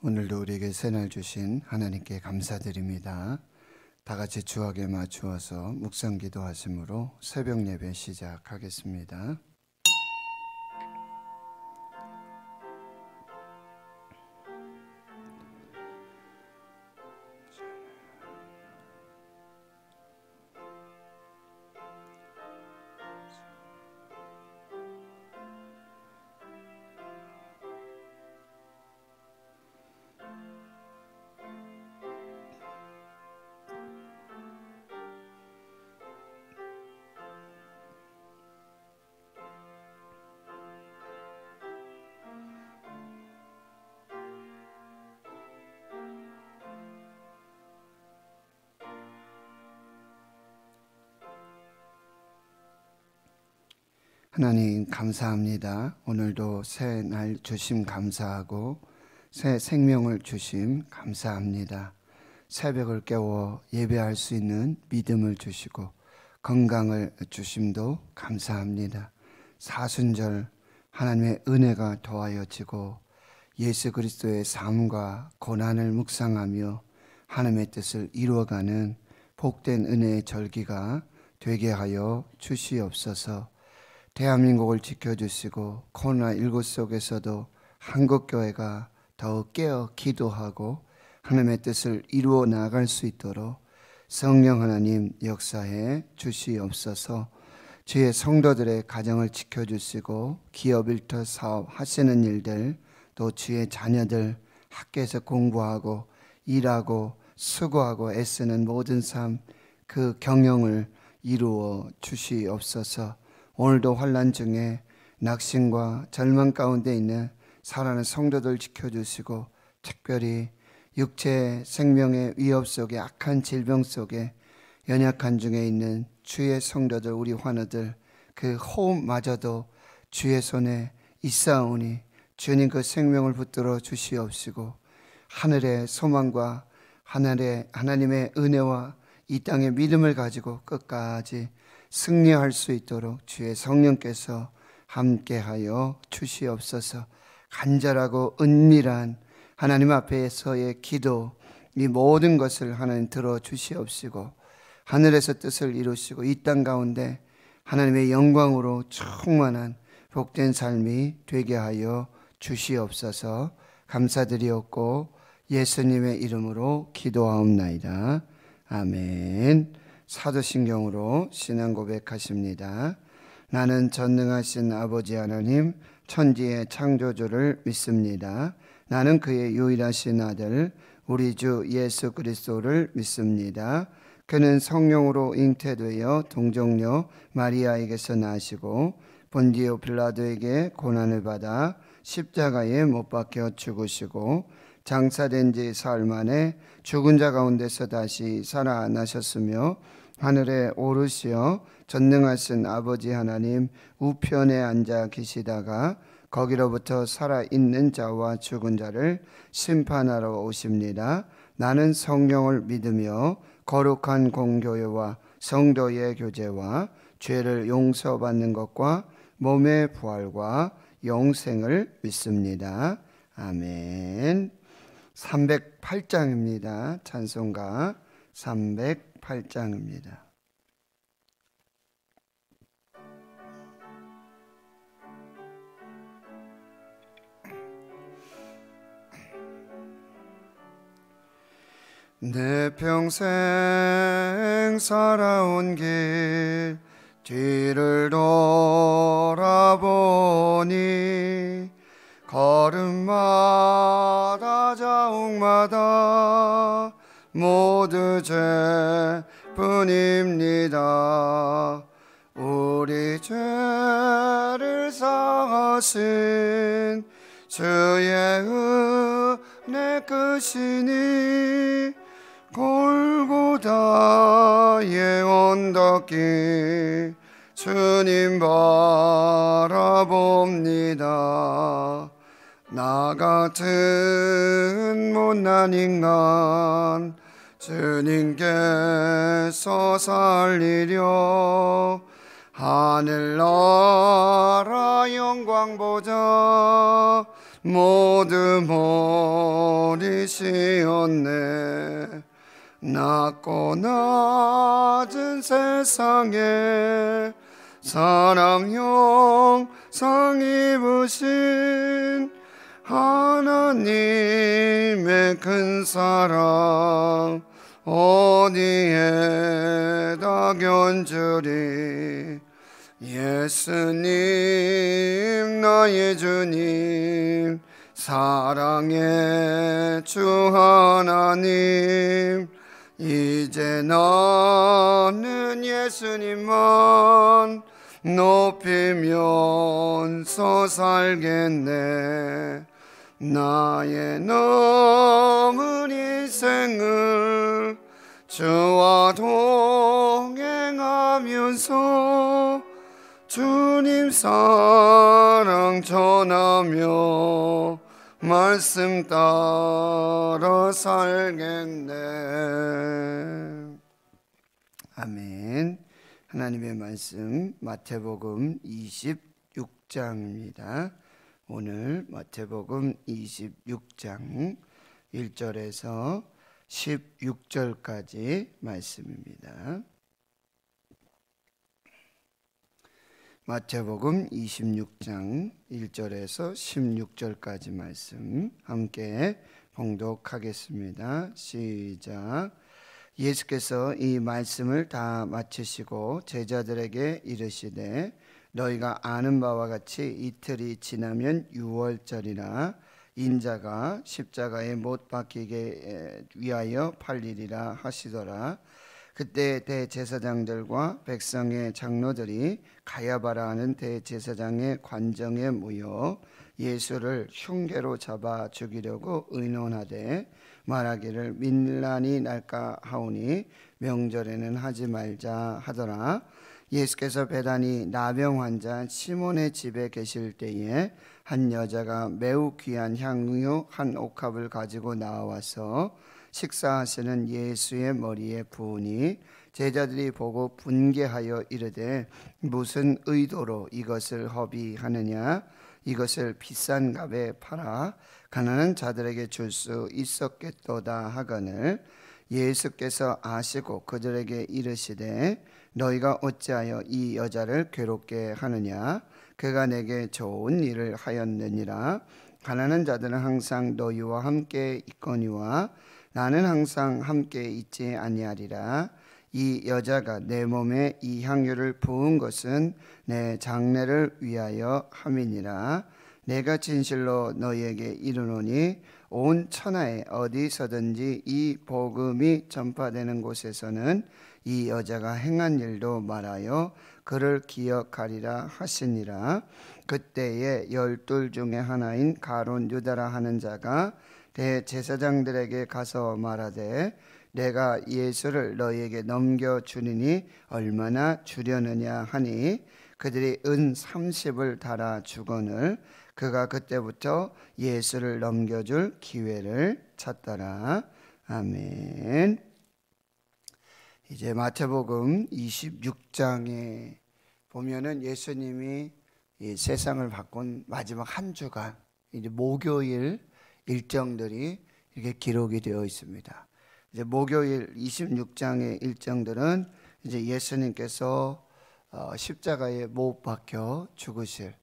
오늘도 우리에게 새날 주신 하나님께 감사드립니다. 다 같이 주악에 맞추어서 묵상 기도하심으로 새벽 예배 시작하겠습니다. 하나님 감사합니다. 오늘도 새 날 주심 감사하고 새 생명을 주심 감사합니다. 새벽을 깨워 예배할 수 있는 믿음을 주시고 건강을 주심도 감사합니다. 사순절 하나님의 은혜가 더하여지고 예수 그리스도의 삶과 고난을 묵상하며 하나님의 뜻을 이루어가는 복된 은혜의 절기가 되게 하여 주시옵소서. 대한민국을 지켜주시고 코로나19 속에서도 한국교회가 더욱 깨어 기도하고 하나님의 뜻을 이루어 나갈 수 있도록 성령 하나님 역사해 주시옵소서. 주의 성도들의 가정을 지켜주시고 기업 일터 사업 하시는 일들, 또 주의 자녀들 학교에서 공부하고 일하고 수고하고 애쓰는 모든 삶, 그 경영을 이루어 주시옵소서. 오늘도 환난 중에 낙심과 절망 가운데 있는 살아가는 성도들 지켜주시고 특별히 육체 생명의 위협 속에 악한 질병 속에 연약한 중에 있는 주의 성도들, 우리 환우들, 그 호흡마저도 주의 손에 있사오니 주님 그 생명을 붙들어 주시옵시고 하늘의 소망과 하나님의 은혜와 이 땅의 믿음을 가지고 끝까지 승리할 수 있도록 주의 성령께서 함께하여 주시옵소서. 간절하고 은밀한 하나님 앞에서의 기도, 이 모든 것을 하나님 들어 주시옵시고 하늘에서 뜻을 이루시고 이 땅 가운데 하나님의 영광으로 충만한 복된 삶이 되게 하여 주시옵소서. 감사드리옵고 예수님의 이름으로 기도하옵나이다. 아멘. 사도신경으로 신앙 고백하십니다. 나는 전능하신 아버지 하나님 천지의 창조주를 믿습니다. 나는 그의 유일하신 아들 우리 주 예수 그리스도를 믿습니다. 그는 성령으로 잉태되어 동정녀 마리아에게서 나시고 본디오 빌라도에게 고난을 받아 십자가에 못 박혀 죽으시고 장사된 지 사흘 만에 죽은 자 가운데서 다시 살아나셨으며 하늘에 오르시어 전능하신 아버지 하나님 우편에 앉아 계시다가 거기로부터 살아있는 자와 죽은 자를 심판하러 오십니다. 나는 성령을 믿으며 거룩한 공교회와 성도의 교제와 죄를 용서받는 것과 몸의 부활과 영생을 믿습니다. 아멘. 308장입니다. 찬송가 308장입니다. 내 평생 살아온 길 뒤를 돌아보니 걸음마다 자옥마다 모두 죄뿐입니다. 우리 죄를 사하신 주의 은혜 크시니 골고다의 언덕길 주님 바라봅니다. 나 같은 못난 인간 주님께서 살리려 하늘나라 영광 보자 모두 버리시었네. 낮고 낮은 세상에 사람 형상 입으신 하나님의 큰 사랑 어디에다 견주리. 예수님 나의 주님 사랑의 주 하나님, 이제 나는 예수님만 높이면서 살겠네. 나의 남은 인생을 주와 동행하면서 주님 사랑 전하며 말씀 따라 살겠네. 아멘. 하나님의 말씀 마태복음 26장입니다. 오늘 마태복음 26장 1절에서 16절까지 말씀입니다. 마태복음 26장 1절에서 16절까지 말씀 함께 봉독하겠습니다. 시작. 예수께서 이 말씀을 다 마치시고 제자들에게 이르시되, 너희가 아는 바와 같이 이틀이 지나면 유월절이라 인자가 십자가에 못 박히게 위하여 팔리리라 하시더라. 그때 대제사장들과 백성의 장로들이 가야바라 하는 대제사장의 관정에 모여 예수를 흉계로 잡아 죽이려고 의논하되 말하기를 민란이 날까 하오니 명절에는 하지 말자 하더라. 예수께서 베다니 나병 환자 시몬의 집에 계실 때에 한 여자가 매우 귀한 향유 한 옥합을 가지고 나와서 식사하시는 예수의 머리에 부으니 제자들이 보고 분개하여 이르되, 무슨 의도로 이것을 허비하느냐? 이것을 비싼 값에 팔아 가난한 자들에게 줄 수 있었겠도다 하거늘. 예수께서 아시고 그들에게 이르시되, 너희가 어찌하여 이 여자를 괴롭게 하느냐? 그가 내게 좋은 일을 하였느니라. 가난한 자들은 항상 너희와 함께 있거니와 나는 항상 함께 있지 아니하리라. 이 여자가 내 몸에 이 향유를 부은 것은 내 장례를 위하여 함이니라. 내가 진실로 너희에게 이르노니 온 천하에 어디서든지 이 복음이 전파되는 곳에서는 이 여자가 행한 일도 말하여 그를 기억하리라 하시니라. 그때에 12 중에 하나인 가룟 유다라 하는 자가 대제사장들에게 가서 말하되, 내가 예수를 너희에게 넘겨주리니 얼마나 주려느냐 하니 그들이 은 30을 달아 주거늘. 그가 그때부터 예수를 넘겨줄 기회를 찾더라. 아멘. 이제 마태복음 26장에 보면은 예수님이 이 세상을 바꾼 마지막 한 주간 이제 목요일 일정들이 이렇게 기록이 되어 있습니다. 이제 목요일 26장의 일정들은 이제 예수님께서 십자가에 못 박혀 죽으실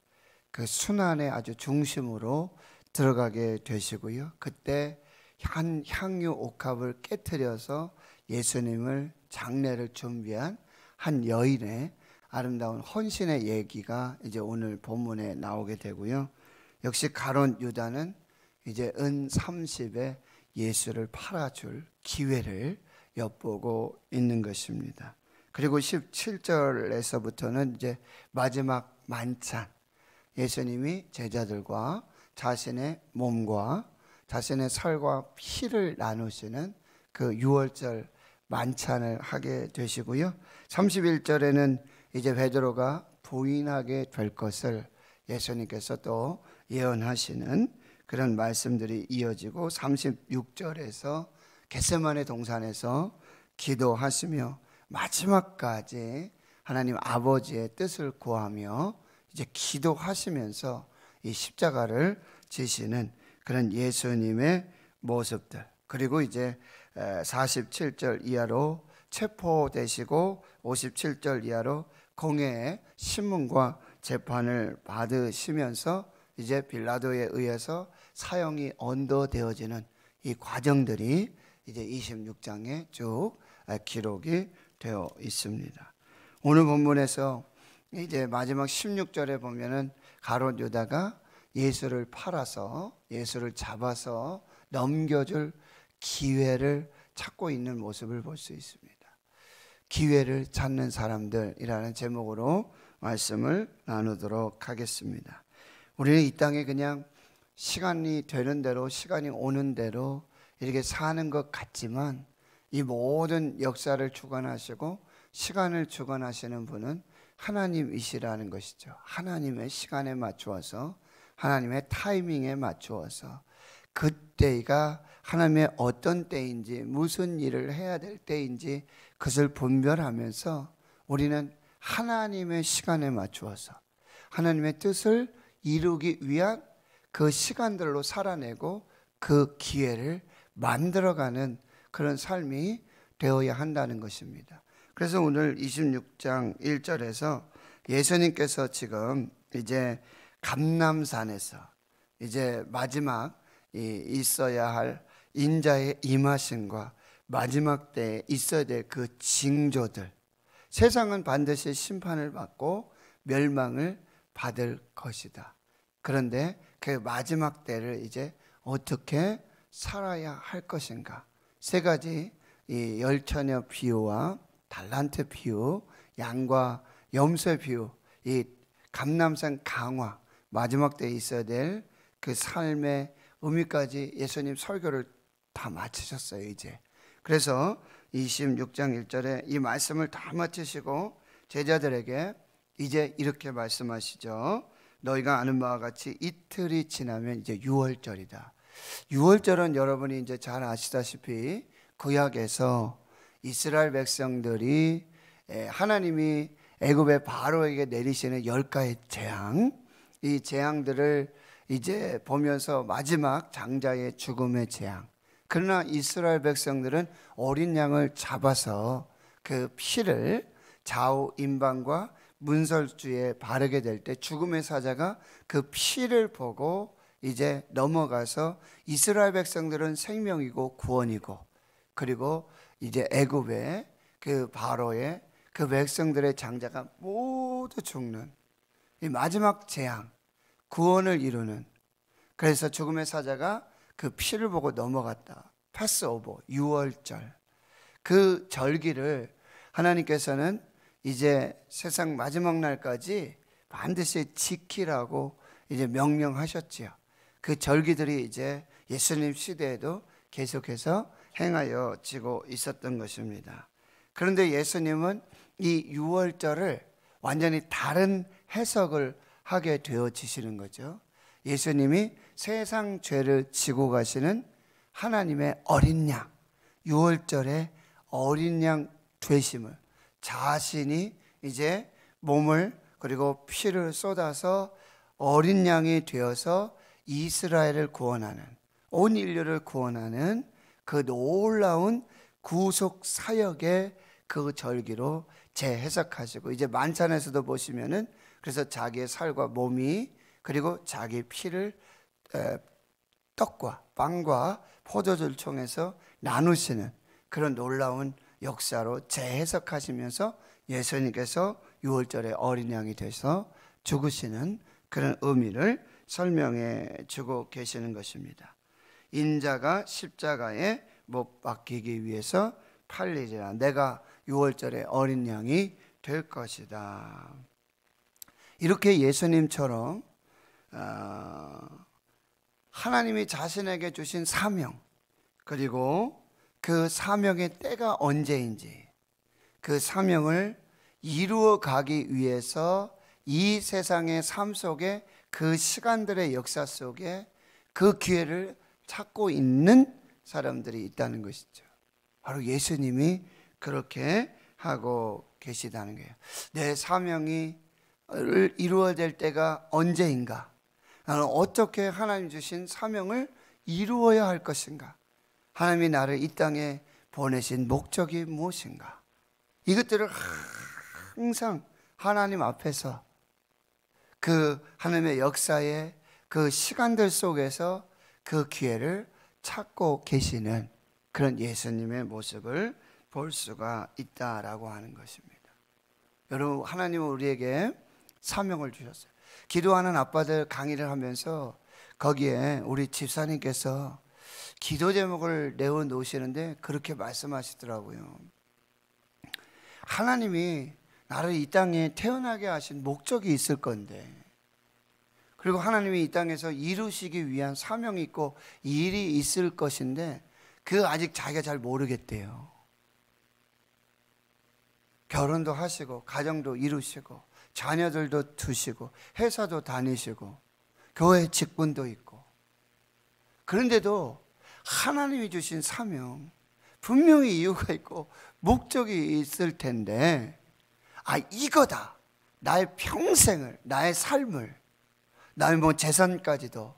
그 순환의 아주 중심으로 들어가게 되시고요. 그때 한 향유 옥합을 깨트려서 예수님을 장례를 준비한 한 여인의 아름다운 헌신의 얘기가 이제 오늘 본문에 나오게 되고요. 역시 가룟 유다는 이제 은 30에 예수를 팔아줄 기회를 엿보고 있는 것입니다. 그리고 17절에서부터는 이제 마지막 만찬, 예수님이 제자들과 자신의 몸과 자신의 살과 피를 나누시는 그 유월절 만찬을 하게 되시고요. 31절에는 이제 베드로가 부인하게 될 것을 예수님께서 또 예언하시는 그런 말씀들이 이어지고 36절에서 겟세마네 동산에서 기도하시며 마지막까지 하나님 아버지의 뜻을 구하며 이제 기도하시면서 이 십자가를 지시는 그런 예수님의 모습들, 그리고 이제 47절 이하로 체포되시고 57절 이하로 공회의 신문과 재판을 받으시면서 이제 빌라도에 의해서 사형이 언도되어지는 이 과정들이 이제 26장에 쭉 기록이 되어 있습니다. 오늘 본문에서 이제 마지막 16절에 보면은 가롯 유다가 예수를 팔아서 예수를 잡아서 넘겨줄 기회를 찾고 있는 모습을 볼 수 있습니다. 기회를 찾는 사람들이라는 제목으로 말씀을 나누도록 하겠습니다. 우리는 이 땅에 그냥 시간이 되는 대로, 시간이 오는 대로 이렇게 사는 것 같지만 이 모든 역사를 주관하시고 시간을 주관하시는 분은 하나님이시라는 것이죠. 하나님의 시간에 맞추어서, 하나님의 타이밍에 맞추어서 그때가 하나님의 어떤 때인지, 무슨 일을 해야 될 때인지 그것을 분별하면서 우리는 하나님의 시간에 맞추어서 하나님의 뜻을 이루기 위한 그 시간들로 살아내고 그 기회를 만들어가는 그런 삶이 되어야 한다는 것입니다. 그래서 오늘 26장 1절에서 예수님께서 지금 이제 감람산에서 이제 마지막 있어야 할 인자의 임하심과 마지막 때에 있어야 될 그 징조들, 세상은 반드시 심판을 받고 멸망을 받을 것이다. 그런데 그 마지막 때를 이제 어떻게 살아야 할 것인가, 세 가지 이 열처녀 비유와 달란트 비유, 양과 염소의 비유, 이 감람산 강화, 마지막 때에 있어야 될 그 삶의 의미까지 예수님 설교를 다 마치셨어요 이제. 그래서 26장 1절에 이 말씀을 다 마치시고 제자들에게 이제 이렇게 말씀하시죠. 너희가 아는 바와 같이 이틀이 지나면 이제 유월절이다. 유월절은 여러분이 이제 잘 아시다시피 구약에서 이스라엘 백성들이 하나님이 애굽의 바로에게 내리시는 10가지 재앙, 이 재앙들을 이제 보면서 마지막 장자의 죽음의 재앙. 그러나 이스라엘 백성들은 어린 양을 잡아서 그 피를 좌우 임방과 문설주에 바르게 될 때 죽음의 사자가 그 피를 보고 이제 넘어가서 이스라엘 백성들은 생명이고 구원이고, 그리고 이제 애굽의 그 바로의 그 백성들의 장자가 모두 죽는 이 마지막 재앙, 구원을 이루는, 그래서 죽음의 사자가 그 피를 보고 넘어갔다. 패스오버, 유월절. 그 절기를 하나님께서는 이제 세상 마지막 날까지 반드시 지키라고 이제 명령하셨지요. 그 절기들이 이제 예수님 시대에도 계속해서 행하여지고 있었던 것입니다. 그런데 예수님은 이 유월절을 완전히 다른 해석을 하게 되어지시는 거죠. 예수님이 세상 죄를 지고 가시는 하나님의 어린 양, 유월절에 어린 양 되심을, 자신이 이제 몸을 그리고 피를 쏟아서 어린 양이 되어서 이스라엘을 구원하는, 온 인류를 구원하는 그 놀라운 구속 사역의 그 절기로 재해석하시고, 이제 만찬에서도 보시면은 그래서 자기의 살과 몸이 그리고 자기 피를 떡과 빵과 포도주를 통해서 나누시는 그런 놀라운 역사로 재해석하시면서 예수님께서 유월절에 어린 양이 되서 죽으시는 그런 의미를 설명해 주고 계시는 것입니다. 인자가 십자가에 못 박히기 위해서 팔리리라. 내가 유월절에 어린 양이 될 것이다. 이렇게 예수님처럼 하나님이 자신에게 주신 사명, 그리고 그 사명의 때가 언제인지, 그 사명을 이루어 가기 위해서 이 세상의 삶 속에, 그 시간들의 역사 속에 그 기회를 찾고 있는 사람들이 있다는 것이죠. 바로 예수님이 그렇게 하고 계시다는 거예요. 내 사명이 이루어질 때가 언제인가? 나는 어떻게 하나님 주신 사명을 이루어야 할 것인가? 하나님이 나를 이 땅에 보내신 목적이 무엇인가? 이것들을 항상 하나님 앞에서 그 하나님의 역사의 그 시간들 속에서 그 기회를 찾고 계시는 그런 예수님의 모습을 볼 수가 있다라고 하는 것입니다. 여러분, 하나님은 우리에게 사명을 주셨어요. 기도하는 아빠들 강의를 하면서 거기에 우리 집사님께서 기도 제목을 내어 놓으시는데 그렇게 말씀하시더라고요. 하나님이 나를 이 땅에 태어나게 하신 목적이 있을 건데, 그리고 하나님이 이 땅에서 이루시기 위한 사명이 있고 일이 있을 것인데 그 아직 자기가 잘 모르겠대요. 결혼도 하시고 가정도 이루시고 자녀들도 두시고 회사도 다니시고 교회 직분도 있고, 그런데도 하나님이 주신 사명, 분명히 이유가 있고 목적이 있을 텐데, 이거다, 나의 평생을, 나의 삶을, 나의 재산까지도,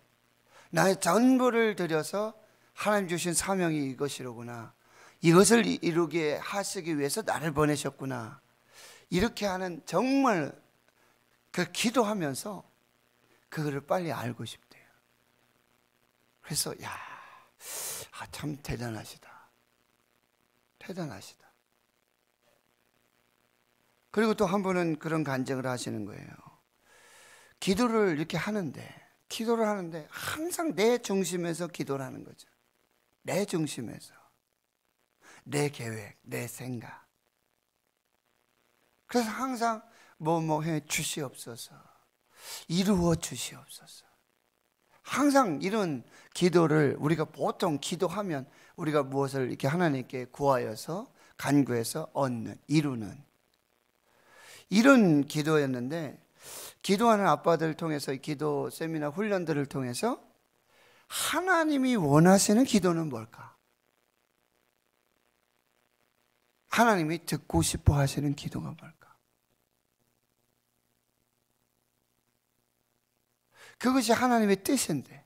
나의 전부를 들여서 하나님 주신 사명이 이것이로구나, 이것을 이루게 하시기 위해서 나를 보내셨구나, 이렇게 하는, 정말 그 기도하면서 그거를 빨리 알고 싶대요. 그래서 참 대단하시다, 대단하시다. 그리고 또 한 분은 그런 간증을 하시는 거예요. 기도를 이렇게 하는데, 기도를 하는데 항상 내 중심에서 기도를 하는 거죠. 내 중심에서, 내 계획, 내 생각. 그래서 항상 뭐 해 주시옵소서, 이루어 주시옵소서. 항상 이런 기도를, 우리가 보통 기도하면 우리가 무엇을 이렇게 하나님께 구하여서 간구해서 얻는, 이루는 이런 기도였는데, 기도하는 아빠들을 통해서, 기도 세미나 훈련들을 통해서 하나님이 원하시는 기도는 뭘까? 하나님이 듣고 싶어 하시는 기도가 뭘까? 그것이 하나님의 뜻인데,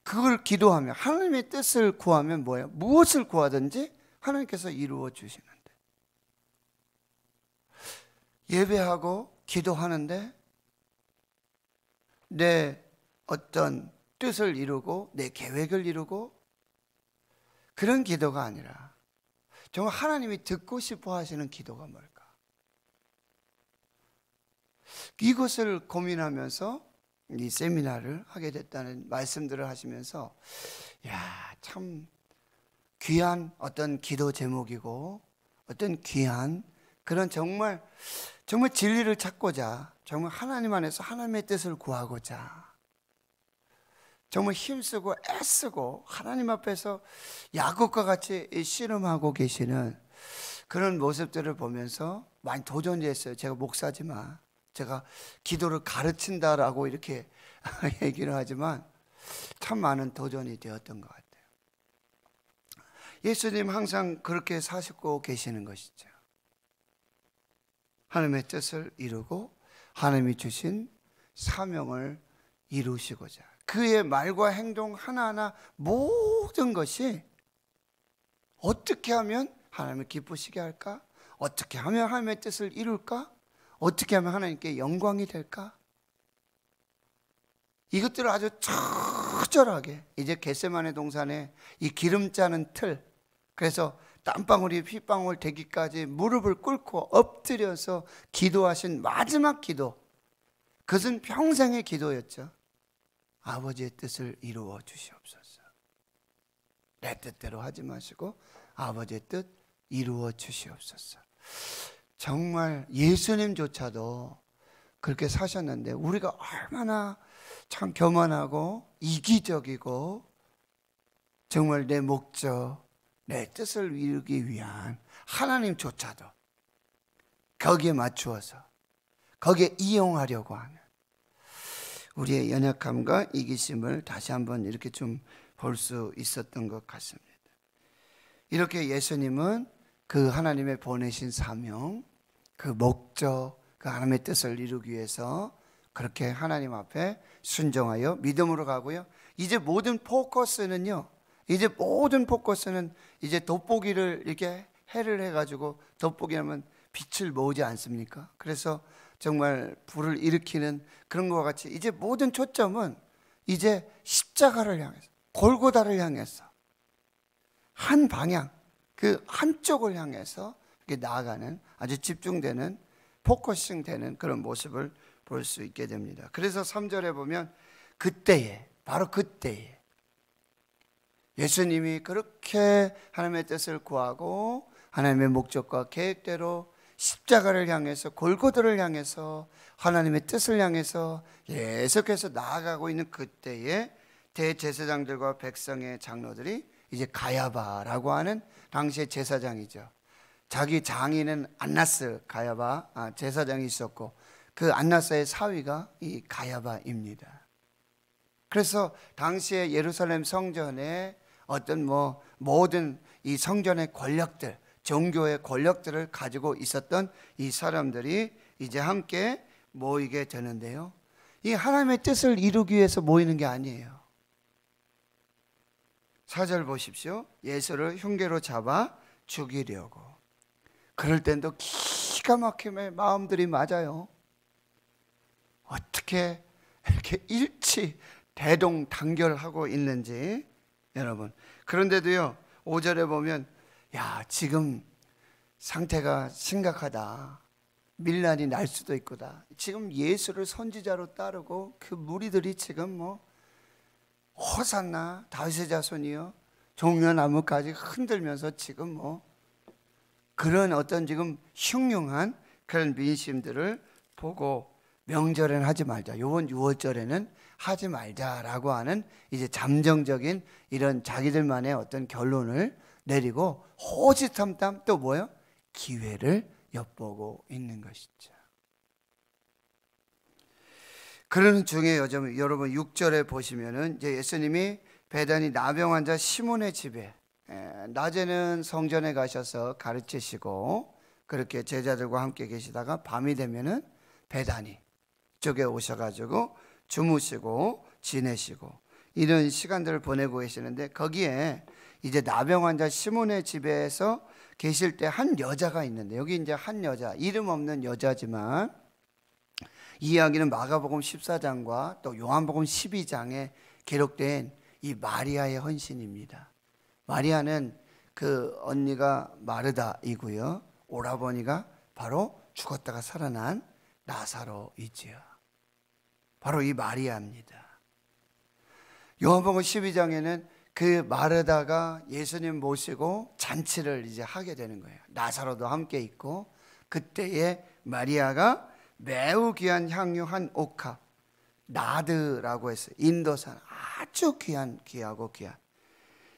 그걸 기도하면, 하나님의 뜻을 구하면 뭐예요? 무엇을 구하든지 하나님께서 이루어 주시는데, 예배하고 기도하는데 내 어떤 뜻을 이루고 내 계획을 이루고 그런 기도가 아니라 정말 하나님이 듣고 싶어 하시는 기도가 뭘까? 이것을 고민하면서 이 세미나를 하게 됐다는 말씀들을 하시면서, 참 귀한 어떤 기도 제목이고, 어떤 귀한 그런 정말 진리를 찾고자, 정말 하나님 안에서 하나님의 뜻을 구하고자 정말 힘쓰고 애쓰고 하나님 앞에서 야곱과 같이 씨름하고 계시는 그런 모습들을 보면서 많이 도전이 했어요. 제가 목사지만, 제가 기도를 가르친다라고 이렇게 얘기를 하지만 참 많은 도전이 되었던 것 같아요. 예수님 항상 그렇게 사시고 계시는 것이죠. 하나님의 뜻을 이루고 하나님이 주신 사명을 이루시고자, 그의 말과 행동 하나하나 모든 것이 어떻게 하면 하나님을 기쁘시게 할까? 어떻게 하면 하나님의 뜻을 이룰까? 어떻게 하면 하나님께 영광이 될까? 이것들을 아주 처절하게, 이제 겟세마네 동산에 이 기름 짜는 틀, 그래서 땀방울이 핏방울 되기까지 무릎을 꿇고 엎드려서 기도하신 마지막 기도, 그것은 평생의 기도였죠. 아버지의 뜻을 이루어 주시옵소서. 내 뜻대로 하지 마시고 아버지의 뜻 이루어 주시옵소서. 정말 예수님조차도 그렇게 사셨는데, 우리가 얼마나 참 교만하고 이기적이고 정말 내 목적, 내 뜻을 이루기 위한 하나님조차도 거기에 맞추어서 거기에 이용하려고 하는 우리의 연약함과 이기심을 다시 한번 이렇게 좀 볼 수 있었던 것 같습니다. 이렇게 예수님은 그 하나님의 보내신 사명, 그 목적, 그 하나님의 뜻을 이루기 위해서 그렇게 하나님 앞에 순종하여 믿음으로 가고요. 이제 모든 포커스는 이제 돋보기를 이렇게 해를 해가지고 돋보기 하면 빛을 모으지 않습니까? 그래서 정말 불을 일으키는 그런 것과 같이 이제 모든 초점은 이제 십자가를 향해서, 골고다를 향해서 한 방향, 그 한쪽을 향해서 이렇게 나아가는 아주 집중되는, 포커싱 되는 그런 모습을 볼 수 있게 됩니다. 그래서 3절에 보면 그때에, 바로 그때에 예수님이 그렇게 하나님의 뜻을 구하고 하나님의 목적과 계획대로 십자가를 향해서, 골고다를 향해서, 하나님의 뜻을 향해서 계속해서 나아가고 있는 그때에 대제사장들과 백성의 장로들이 이제 가야바라고 하는 당시의 제사장이죠. 자기 장인은 안나스 가야바 제사장이 있었고, 그 안나스의 사위가 이 가야바입니다. 그래서 당시에 예루살렘 성전에 어떤 모든 이 성전의 권력들, 종교의 권력들을 가지고 있었던 이 사람들이 이제 함께 모이게 되는데요. 이 하나님의 뜻을 이루기 위해서 모이는 게 아니에요. 4절 보십시오. 예수를 흉계로 잡아 죽이려고. 그럴 땐 또 기가 막히게 마음들이 맞아요. 어떻게 이렇게 일치 대동단결하고 있는지 여러분. 그런데도요 5절에 보면 야, 지금 상태가 심각하다, 밀란이 날 수도 있구나. 지금 예수를 선지자로 따르고 그 무리들이 지금 호산나 다윗의 자손이요 종려나무까지 흔들면서 지금 그런 어떤 지금 흉흉한 그런 민심들을 보고 명절에는 하지 말자, 요번 6월절에는 하지 말자라고 하는 이제 잠정적인 이런 자기들만의 어떤 결론을 내리고 호시탐탐 또 뭐요? 기회를 엿보고 있는 것이죠. 그러는 중에 여러분 6절에 보시면은 이제 예수님이 베다니 나병 환자 시몬의 집에 낮에는 성전에 가셔서 가르치시고 그렇게 제자들과 함께 계시다가 밤이 되면은 베다니 쪽에 오셔가지고 주무시고 지내시고 이런 시간들을 보내고 계시는데, 거기에 이제 나병 환자 시몬의 집에서 계실 때 한 여자가 있는데, 여기 이제 한 여자, 이름 없는 여자지만 이 이야기는 마가복음 14장과 또 요한복음 12장에 기록된 이 마리아의 헌신입니다. 마리아는 그 언니가 마르다이고요, 오라버니가 바로 죽었다가 살아난 나사로이지요. 바로 이 마리아입니다. 요한복음 12장에는 그 마르다가 예수님 모시고 잔치를 이제 하게 되는 거예요. 나사로도 함께 있고, 그때에 마리아가 매우 귀한 향유 한 옥합, 나드라고 했어요. 인도산 아주 귀하고 귀한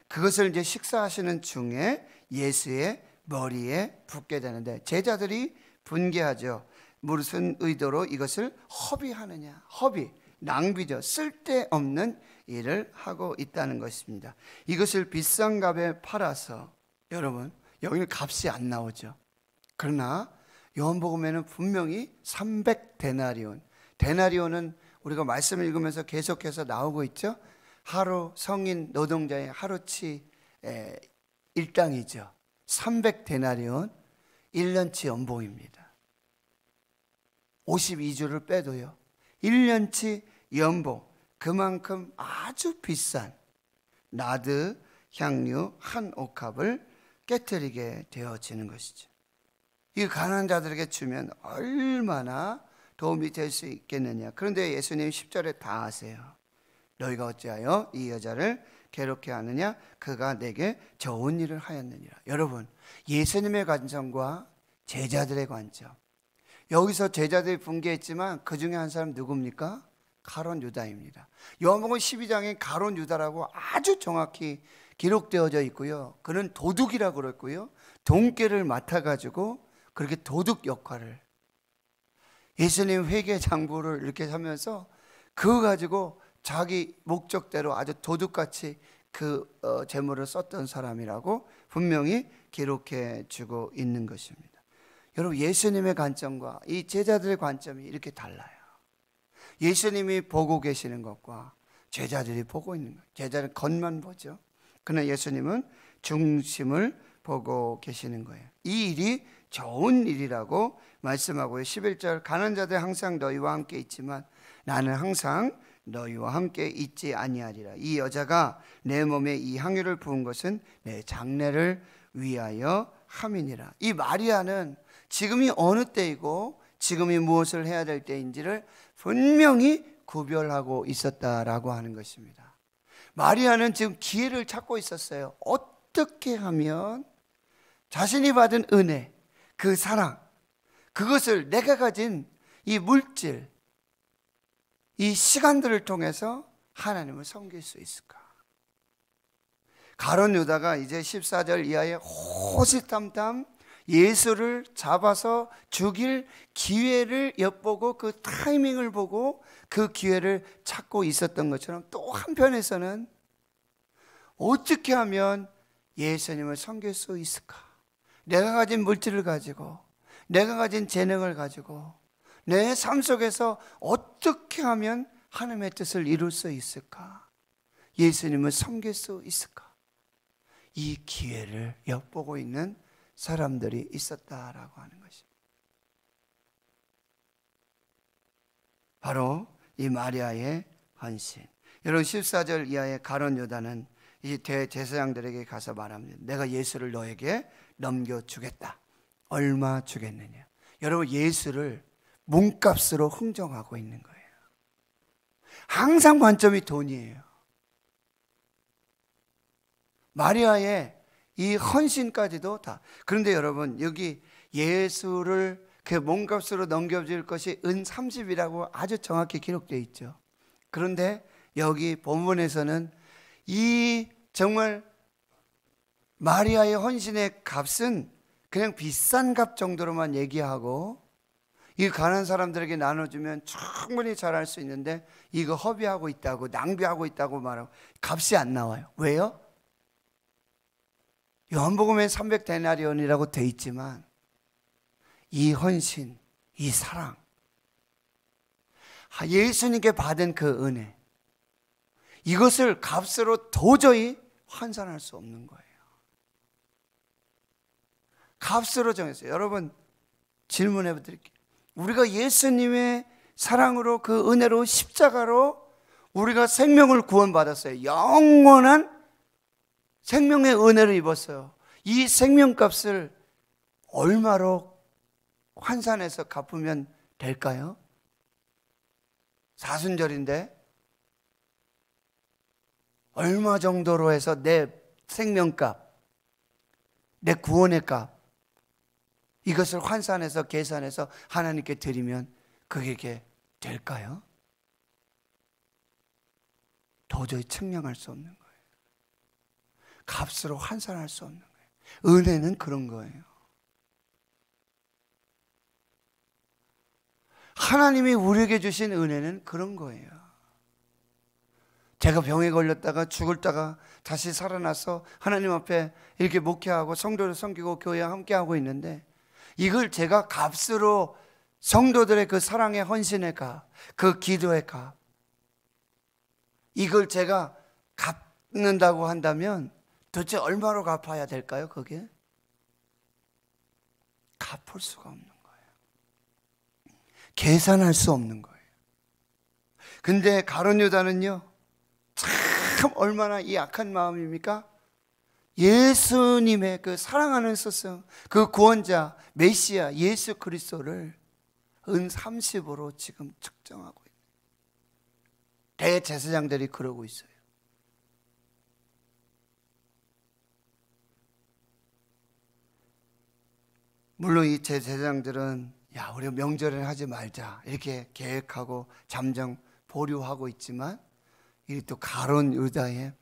그것을 이제 식사하시는 중에 예수의 머리에 붓게 되는데, 제자들이 분개하죠. 무슨 의도로 이것을 허비하느냐. 허비, 낭비죠. 쓸데없는 일을 하고 있다는 것입니다. 이것을 비싼 값에 팔아서, 여러분 여기는 값이 안 나오죠. 그러나 요한복음에는 분명히 300데나리온, 데나리온은 우리가 말씀을 읽으면서 계속해서 나오고 있죠. 하루 성인 노동자의 하루치 일당이죠. 300데나리온, 1년치 연봉입니다. 52주를 빼도요 1년치 연봉, 그만큼 아주 비싼 나드 향유 한 옥합을 깨뜨리게 되어지는 것이죠. 이 가난한 자들에게 주면 얼마나 도움이 될 수 있겠느냐. 그런데 예수님 10절에 다 아세요. 너희가 어찌하여 이 여자를 괴롭게 하느냐, 그가 내게 좋은 일을 하였느니라. 여러분, 예수님의 관점과 제자들의 관점, 여기서 제자들이 분개했지만 그 중에 한 사람 누굽니까? 가룟 유다입니다. 요한복음 12장에 가룟 유다라고 아주 정확히 기록되어져 있고요, 그는 도둑이라고 그랬고요, 돈깨를 맡아가지고 그렇게 도둑 역할을, 예수님 회개 장부를 이렇게 하면서 그거 가지고 자기 목적대로 아주 도둑같이 그 재물을 썼던 사람이라고 분명히 기록해 주고 있는 것입니다. 여러분, 예수님의 관점과 이 제자들의 관점이 이렇게 달라요. 예수님이 보고 계시는 것과 제자들이 보고 있는 것. 제자는 겉만 보죠. 그러나 예수님은 중심을 보고 계시는 거예요. 이 일이 좋은 일이라고 말씀하고요. 11절 가난 자들 항상 너희와 함께 있지만 나는 항상 너희와 함께 있지 아니하리라. 이 여자가 내 몸에 이 향유를 부은 것은 내 장례를 위하여 함이니라. 이 마리아는 지금이 어느 때이고 지금이 무엇을 해야 될 때인지를 분명히 구별하고 있었다라고 하는 것입니다. 마리아는 지금 기회를 찾고 있었어요. 어떻게 하면 자신이 받은 은혜, 그 사랑, 그것을 내가 가진 이 물질, 이 시간들을 통해서 하나님을 섬길 수 있을까? 가룟 유다가 이제 14절 이하에 호시탐탐 예수를 잡아서 죽일 기회를 엿보고 그 타이밍을 보고 그 기회를 찾고 있었던 것처럼, 또 한편에서는 어떻게 하면 예수님을 섬길 수 있을까? 내가 가진 물질을 가지고, 내가 가진 재능을 가지고 내 삶 속에서 어떻게 하면 하나님의 뜻을 이룰 수 있을까? 예수님을 섬길 수 있을까? 이 기회를 엿보고 있는 사람들이 있었다라고 하는 것입니다. 바로 이 마리아의 헌신. 여러분 14절 이하의 가룟 유다는 이 대제사장들에게 가서 말합니다. 내가 예수를 너에게 넘겨주겠다. 얼마 주겠느냐? 여러분, 예수를 몸값으로 흥정하고 있는 거예요. 항상 관점이 돈이에요. 마리아의 이 헌신까지도 다. 그런데 여러분, 여기 예수를 그 몸값으로 넘겨줄 것이 은 30이라고 아주 정확히 기록되어 있죠. 그런데 여기 본문에서는 이 정말 마리아의 헌신의 값은 그냥 비싼 값 정도로만 얘기하고, 이 가난한 사람들에게 나눠주면 충분히 잘할 수 있는데 이거 허비하고 있다고, 낭비하고 있다고 말하고 값이 안 나와요. 왜요? 요한복음에 300데나리온이라고 돼 있지만 이 헌신, 이 사랑, 예수님께 받은 그 은혜, 이것을 값으로 도저히 환산할 수 없는 거예요. 값으로 정했어요. 여러분, 질문해 드릴게요. 우리가 예수님의 사랑으로, 그 은혜로, 십자가로 우리가 생명을 구원받았어요. 영원한 생명의 은혜를 입었어요. 이 생명값을 얼마로 환산해서 갚으면 될까요? 사순절인데 얼마 정도로 해서 내 생명값, 내 구원의 값, 이것을 환산해서 계산해서 하나님께 드리면 그게 될까요? 도저히 측량할 수 없는 거예요. 값으로 환산할 수 없는 거예요. 은혜는 그런 거예요. 하나님이 우리에게 주신 은혜는 그런 거예요. 제가 병에 걸렸다가 죽을다가 다시 살아나서 하나님 앞에 이렇게 목회하고 성도를 섬기고 교회와 함께하고 있는데, 이걸 제가 값으로 성도들의 그 사랑의 헌신의 값, 그 기도의 값, 이걸 제가 갚는다고 한다면 도대체 얼마로 갚아야 될까요? 그게 갚을 수가 없는 거예요. 계산할 수 없는 거예요. 근데 가룟 유다는요, 참 얼마나 이 악한 마음입니까? 예수님의 그 사랑하는 스승, 그 구원자 메시아 예수 그리스도를 은 30으로 지금 측정하고 있는 대제사장들이 그러고 있어요. 물론 이 제사장들은 야, 우리 명절을 하지 말자 이렇게 계획하고 잠정 보류하고 있지만, 이 또 가룟 유다의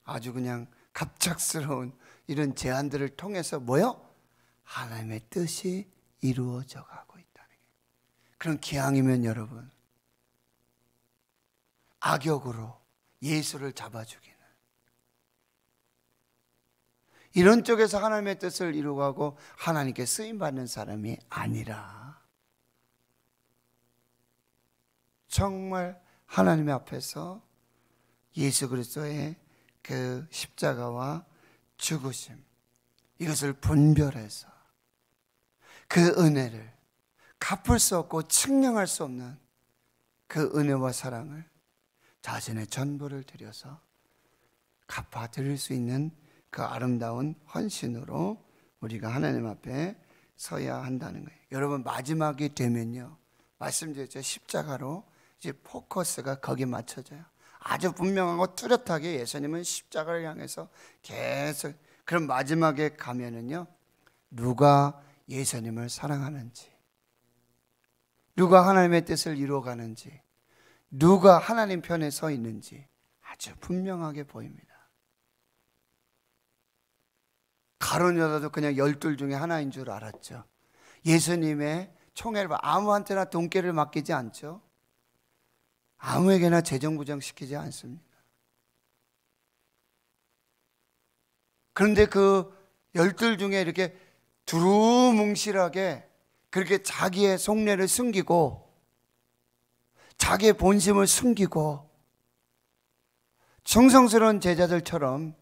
아주 그냥 갑작스러운 이런 제안들을 통해서 뭐요? 하나님의 뜻이 이루어져 가고 있다는 게. 그런 기왕이면 여러분, 악역으로 예수를 잡아 죽이는 이런 쪽에서 하나님의 뜻을 이루고 하나님께 쓰임받는 사람이 아니라 정말 하나님 앞에서 예수 그리스도의 그 십자가와 죽으심, 이것을 분별해서 그 은혜를 갚을 수 없고 측량할 수 없는 그 은혜와 사랑을 자신의 전부를 들여서 갚아드릴 수 있는 그 아름다운 헌신으로 우리가 하나님 앞에 서야 한다는 거예요. 여러분, 마지막이 되면요, 말씀드렸죠, 십자가로 이제 포커스가 거기에 맞춰져요. 아주 분명하고 뚜렷하게 예수님은 십자가를 향해서 계속, 그럼 마지막에 가면은요, 누가 예수님을 사랑하는지, 누가 하나님의 뜻을 이루어가는지, 누가 하나님 편에 서 있는지 아주 분명하게 보입니다. 가룟 유다도 그냥 12 중에 하나인 줄 알았죠. 예수님의 총애를 아무한테나 돈깨를 맡기지 않죠. 아무에게나 재정부정시키지 않습니다. 그런데 그 12 중에 이렇게 두루뭉실하게 그렇게 자기의 속내를 숨기고 자기의 본심을 숨기고 정성스러운 제자들처럼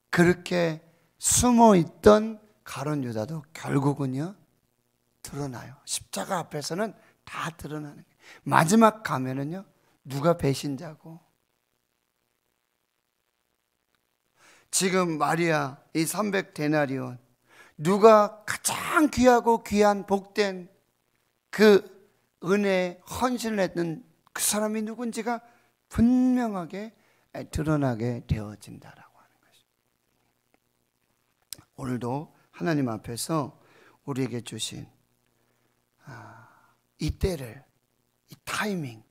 그렇게 숨어있던 가룟 유다도 결국은요 드러나요. 십자가 앞에서는 다 드러나는 거예요. 마지막 가면은요, 누가 배신자고, 지금 마리아 이 300데나리온, 누가 가장 귀하고 귀한 복된 그 은혜에 헌신을 했던 그 사람이 누군지가 분명하게 드러나게 되어진다라고 하는 것입니다. 오늘도 하나님 앞에서 우리에게 주신 이 때를, 이 타이밍,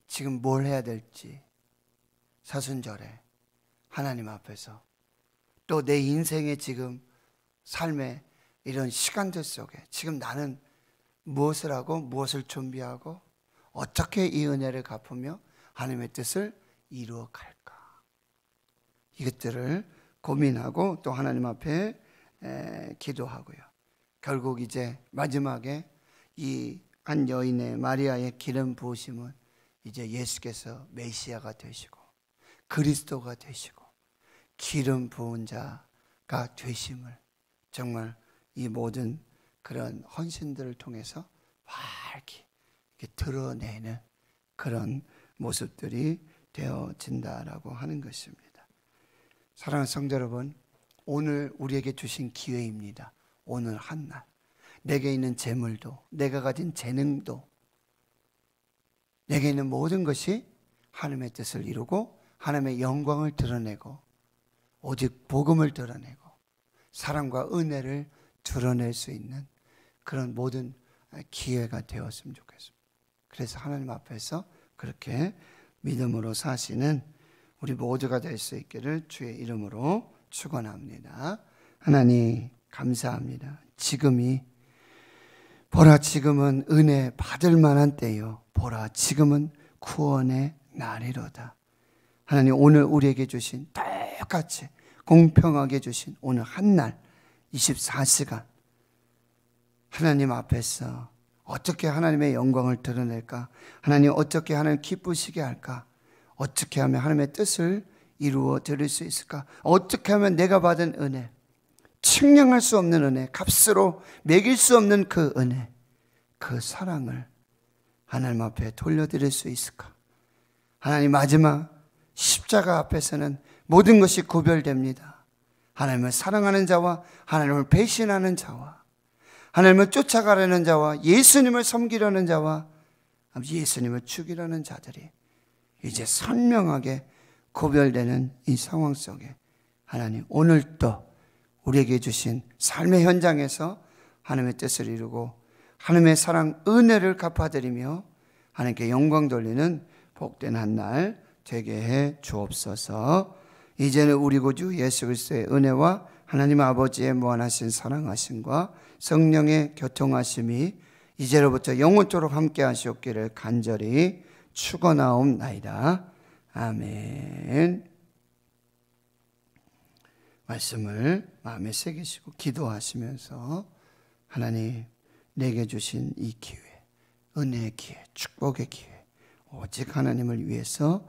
지금 뭘 해야 될지 사순절에 하나님 앞에서, 또 내 인생의 지금 삶의 이런 시간들 속에 지금 나는 무엇을 하고 무엇을 준비하고 어떻게 이 은혜를 갚으며 하나님의 뜻을 이루어 갈까, 이것들을 고민하고 또 하나님 앞에 기도하고요. 결국 이제 마지막에 이 한 여인의 마리아의 기름 부으심은 이제 예수께서 메시아가 되시고 그리스도가 되시고 기름 부은 자가 되심을 정말 이 모든 그런 헌신들을 통해서 밝게 드러내는 그런 모습들이 되어진다라고 하는 것입니다. 사랑하는 성도 여러분, 오늘 우리에게 주신 기회입니다. 오늘 한날 내게 있는 재물도, 내가 가진 재능도, 내게 있는 모든 것이 하나님의 뜻을 이루고 하나님의 영광을 드러내고 오직 복음을 드러내고 사랑과 은혜를 드러낼 수 있는 그런 모든 기회가 되었으면 좋겠습니다. 그래서 하나님 앞에서 그렇게 믿음으로 사시는 우리 모두가 될 수 있기를 주의 이름으로 축원합니다. 하나님 감사합니다. 보라, 지금은 은혜 받을 만한 때요, 보라, 지금은 구원의 날이로다. 하나님, 오늘 우리에게 주신 똑같이 공평하게 주신 오늘 한날 24시간 하나님 앞에서 어떻게 하나님의 영광을 드러낼까, 하나님 어떻게 하나님 기쁘시게 할까, 어떻게 하면 하나님의 뜻을 이루어 드릴 수 있을까, 어떻게 하면 내가 받은 은혜, 측량할 수 없는 은혜, 값으로 매길 수 없는 그 은혜, 그 사랑을 하나님 앞에 돌려드릴 수 있을까. 하나님, 마지막 십자가 앞에서는 모든 것이 구별됩니다. 하나님을 사랑하는 자와 하나님을 배신하는 자와 하나님을 쫓아가려는 자와 예수님을 섬기려는 자와 예수님을 죽이려는 자들이 이제 선명하게 구별되는 이 상황 속에 하나님, 오늘도 우리에게 주신 삶의 현장에서 하나님의 뜻을 이루고 하나님의 사랑, 은혜를 갚아드리며 하나님께 영광 돌리는 복된 한날 되게 해 주옵소서. 이제는 우리 구주 예수 그리스도의 은혜와 하나님 아버지의 무한하신 사랑하심과 성령의 교통하심이 이제로부터 영원토록 함께 하시옵기를 간절히 축원하옵나이다. 아멘. 말씀을 마음에 새기시고 기도하시면서 하나님, 내게 주신 이 기회, 은혜의 기회, 축복의 기회, 오직 하나님을 위해서